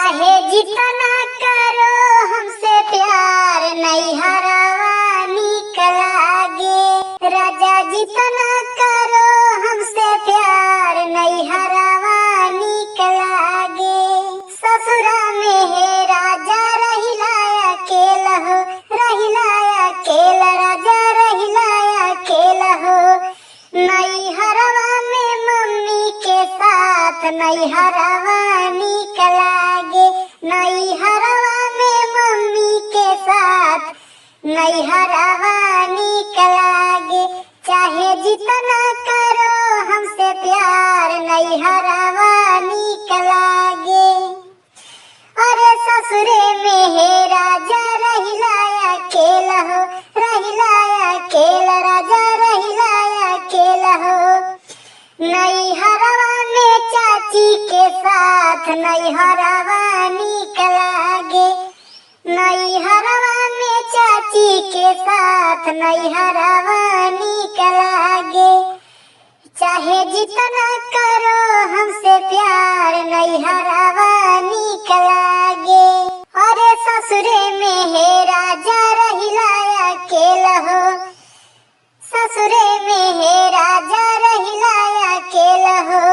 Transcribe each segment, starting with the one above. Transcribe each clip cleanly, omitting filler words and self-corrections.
चाहे जितना करो हमसे प्यार नैहरवा नीक लागे। राजा जितना करो हमसे प्यार नैहरवा नीक लागे। ससुरा में है राजा रहिला अकेला हो, रहिला अकेला राजा रहिला अकेला हो। नैहरवा में मम्मी के साथ नैहरवा नीक लागे। नैहरवा में मम्मी के साथ नैहरवा नीक लागे। चाहे जितना करो हमसे प्यार नैहरवा नीक लागे। अरे ससुरे में है राजा रहिला अकेला हो, रहिला अकेला राजा रहिला अकेला हो। नैहरवा में चाची के साथ नैहरवा नीक लागे। नैहरवा में चाची के साथ नैहरवा नीक लागे। चाहे जितना करो हमसे प्यार नैहरवा नीक लागे। अरे ससुरे में है राजा रहिला अकेला हो, ससुरे में है राजा रहिला अकेला हो।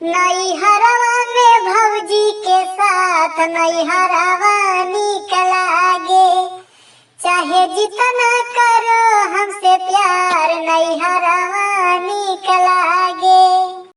नैहरवा में भौजी के साथ नैहरवा नीक लागे। चाहे जितना करो हमसे प्यार नैहरवा नीक लागे।